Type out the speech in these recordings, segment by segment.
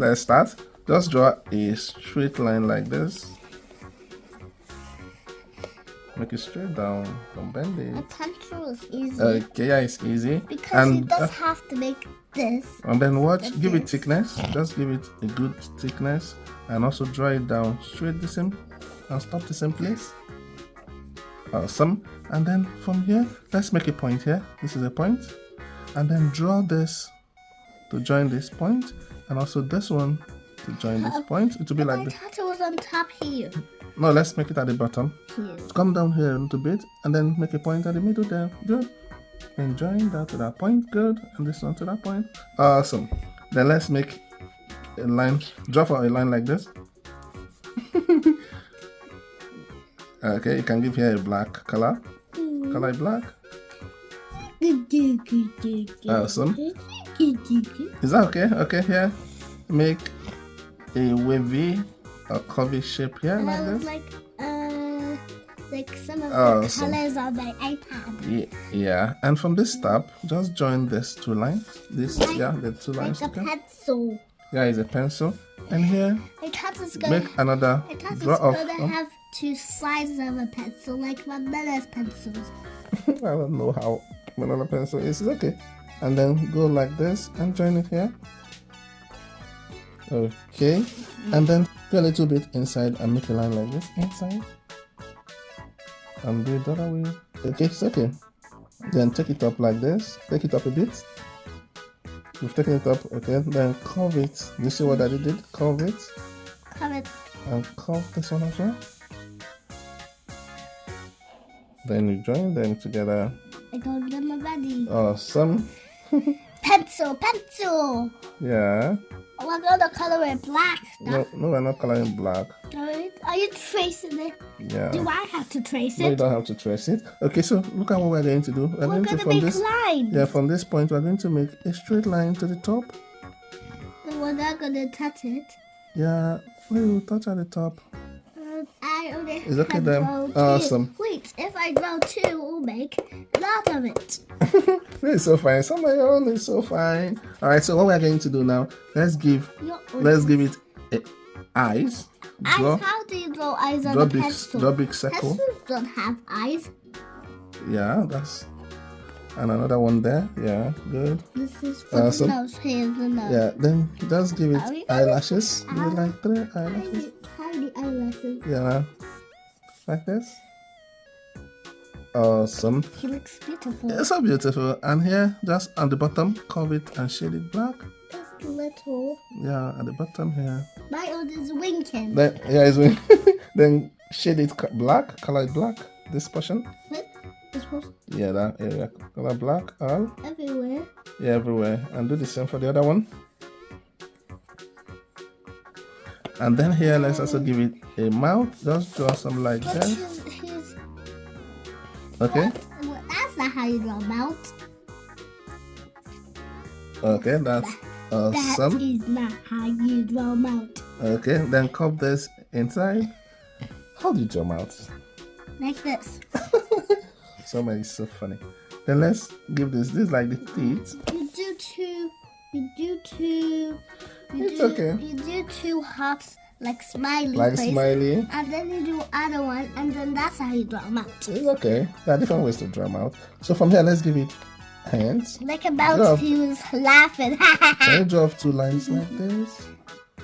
Let's start. Just draw a straight line like this. Make it straight down. Don't bend it. A pencil is easy. Okay, yeah, it's easy. Because you just have to make this. And then watch, give it thickness. Just give it a good thickness. And also draw it down straight the same and stop the same place. Awesome. And then from here, let's make a point here. This is a point. And then draw this to join this point. And also this one to join this point. It will be like this. I thought it was on top here. No, let's make it at the bottom. Here. Come down here a little bit and then make a point at the middle there. Good. And join that to that point. Good. And this one to that point. Awesome. Then let's make a line. Draw for a line like this. Okay, you can give here a black color. Color it black. Awesome. Is that okay? Okay, here. Make a wavy or curvy shape here like this. Like some of the colors on my iPad. Yeah. And from this top, just join these two lines. The two lines. Like a pencil. Yeah, it's a pencil. And here, make another draw off. It's gonna have two sides of a pencil, like Mandela's pencils. I don't know how banana pencil is. It's okay. And then go like this and join it here. Okay. And then go a little bit inside and make a line like this inside. And do it the other way. Okay, it's okay. Then take it up like this. Take it up a bit. You've taken it up, okay. Then curve it. You see what I did? Curve it. Curve it. And curve this one as well. Then you join them together. I got them already. Awesome. Pencil. Yeah. We're gonna color it black. No, we're not coloring black. Are you tracing it? Yeah. Do I have to trace it? No, you don't have to trace it. Okay, so look at what we're going to do. We're going to make lines. Yeah, from this point, we're going to make a straight line to the top. And we're not gonna touch it. Yeah, we will touch at the top. I only It's okay then. Awesome. Wait, if I draw two, we'll make a lot of it. This is so fine. So my own is so fine. All right, so what we're going to do now? Let's give it eyes. Eyes? How do you draw eyes on a pencil? Draw big circle. Pencils don't have eyes. Yeah, that's and another one there. Yeah, good. This is for the nose. Here's the nose. Yeah, then just give it eyelashes. Give it like 3 eyelashes. Tiny eyelashes. Yeah, like this. Awesome. He looks beautiful. It's so beautiful. And here, just on the bottom, curve it and shade it black. Just a little. Yeah, at the bottom here. My old is winking. Then, yeah, it's winking. Then shade it black, color it black. This portion. What? This portion? Yeah, that area. Color black all. Everywhere. Yeah, everywhere. And do the same for the other one. And then here, let's also give it a mouth. Just draw some like that. Okay. That's not how you draw a mouth. Okay, that's awesome. That is not how you draw a mouth. Okay, then curve this inside. How do you draw mouth? Like this. Somebody is so funny. Then let's give this like the teeth. You do two hops like smiley. Like face, smiley. And then you do other one, and then that's how you draw a mouth. It's okay. There are different ways to draw mouth. So from here, let's give it hands. Like a mouse who's laughing. Can you draw 2 lines like this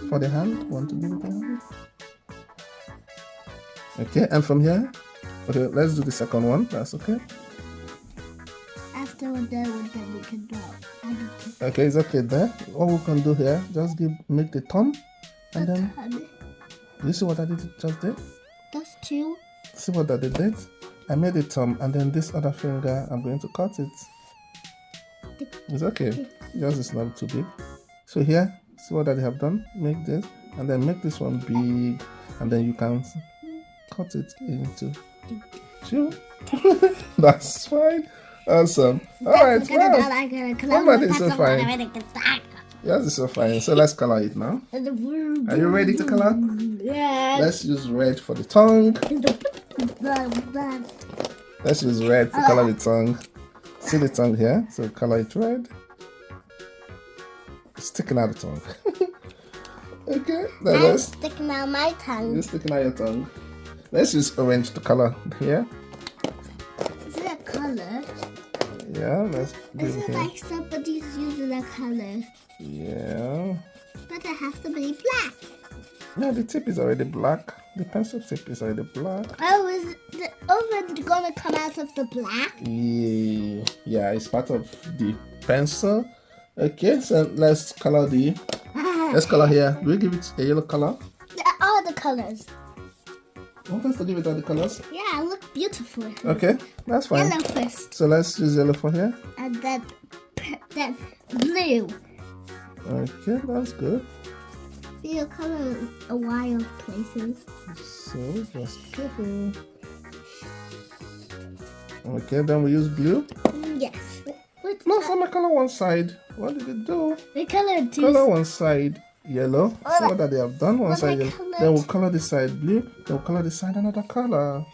for the hand? Want to give it a hand? Okay, and from here, okay, let's do the second one. That's okay. After we're done with them, we can draw. Okay, it's okay there. What we can do here, just make the thumb, and then. You see what I just did? That's 2. See what I did? I made the thumb, and then this other finger, I'm going to cut it. It's okay. Yours is not too big. So here, see what I have done? Make this, and then make this one big, and then you can cut it into 2. That's fine. Awesome. Alright, wow. Is so fine. Yours is so fine. So let's color it now. Are you ready to color? Yes. Let's use red for the tongue. Let's use red to color the tongue. See the tongue here? So color it red. It's sticking out the tongue. Okay, now I'm let's. sticking out my tongue. You're sticking out your tongue. Let's use orange to color here. Is it a color? Yeah, let's do Is it it here. like somebody's using a color? Yeah. But it has to be black. No, the tip is already black. The pencil tip is already black. Oh, is the oven gonna come out of the black? Yeah, it's part of the pencil. Okay, so let's color the. Let's color here. Do we give it a yellow color? All the colors. Want us to give it all the colors? Yeah, look beautiful. Okay, that's fine. Yellow first, So let's use yellow for here. and then blue. Okay, that's good. You'll color a wild places. So just careful. Okay, then we use blue. Yes. What? No, some color one side. What did it do? We colored two. Color one side yellow. See what that they have done. One What side I yellow. colored? Then we'll color this side blue. Then we'll color this side another color.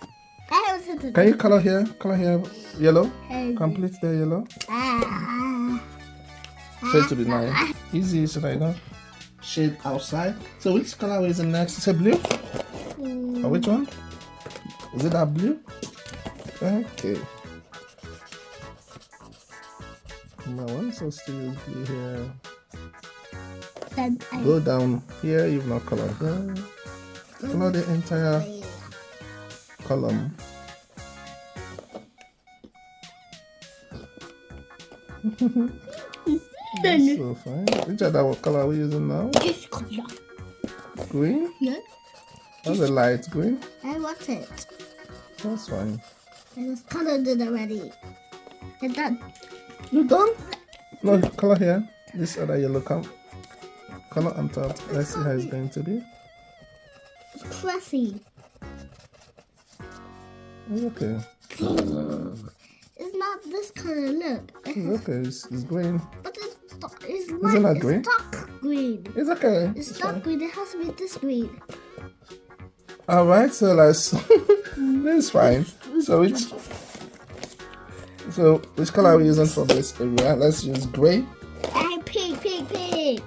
I was at the Can you color here? Color here yellow. Hey. Complete the yellow. Ah. So it to be nice. Easy so that I don't shade outside. So which color is the next? Is it blue? Or which one? Is it that blue? Okay. Now I'm supposed to use blue here. Then I Go down here, you've not colored there. Color the entire column. That's so fine. Which other what color are we using now? this color. Green? Yeah. That's a light green. I want it. That's fine. I just colored it already. And done. You done? No, color here. This other yellow color on top. Let's see how it's going to be. It's classy. Okay. It's not this color. Look. It's okay. It's green. But it's Isn't that it's green? dark green. It's okay. It's It's dark fine. green. It has to be this green. Alright, so let's this is fine. So which color are we using for this area? Let's use gray. And pink, pink, pink.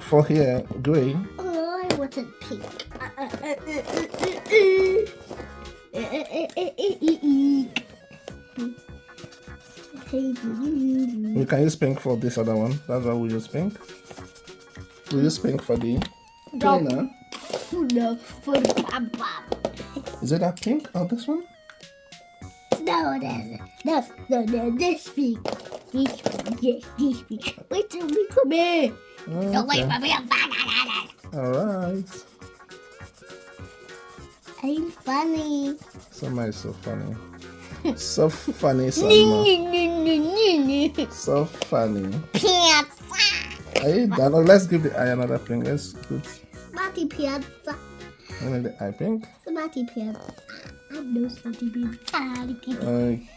For here, gray. Oh, I wanted pink. We can use pink for this other one. That's why we use pink. We use pink for the cleaner. No, for the pom-pom. Is it that pink or this one? No, this pink. This pink. Wait till we come in. Don't wait Okay. for me. Alright. I'm funny. Summer is so funny. So funny, Summer. So funny. Pizza. Are you done? Oh, let's give the eye another pink. Let's put Smarty pizza. the eye pink. Smarty pizza. I'm no smarty pizza.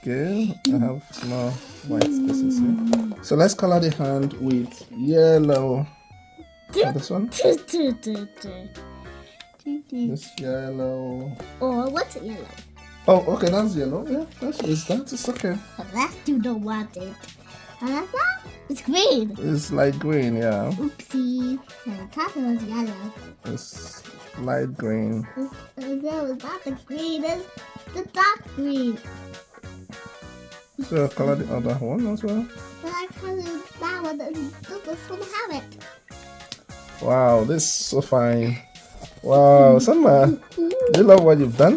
Okay, I have small white spaces here. So let's color the hand with yellow. Oh, this one? This yellow. Oh, what's yellow? Oh, okay, that's yellow. Yeah, that's it's okay. Unless you don't want it. Unless that, it's green. It's light green, yeah. Oopsie. I thought it was yellow. It's light green. That was not the green. It's the dark green. So color the other one as well. But I colored that one and this one have it. Wow, this is so fine. Wow, Summer, do you love what you've done?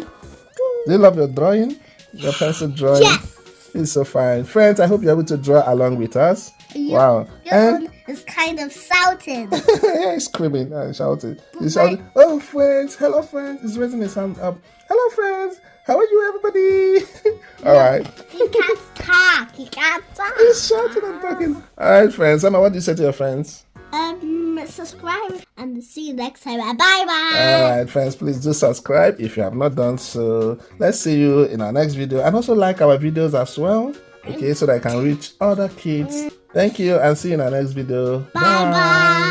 Do you love your drawing? Your pencil drawing? Yes. It's so fine. Friends, I hope you're able to draw along with us. Wow. Your one is kind of shouting. Yeah, he's screaming and shouting. He's shouting, oh friends, hello friends. He's raising his hand up. Hello friends, how are you everybody? Alright. He can't talk. He can't talk. He's shouting and talking. Alright friends, Summer, what do you say to your friends? Subscribe and see you next time. Bye bye. Alright friends, please do subscribe if you have not done so. Let's see you in our next video, and also like our videos as well, okay, so that I can reach other kids. Thank you and see you in our next video. Bye bye.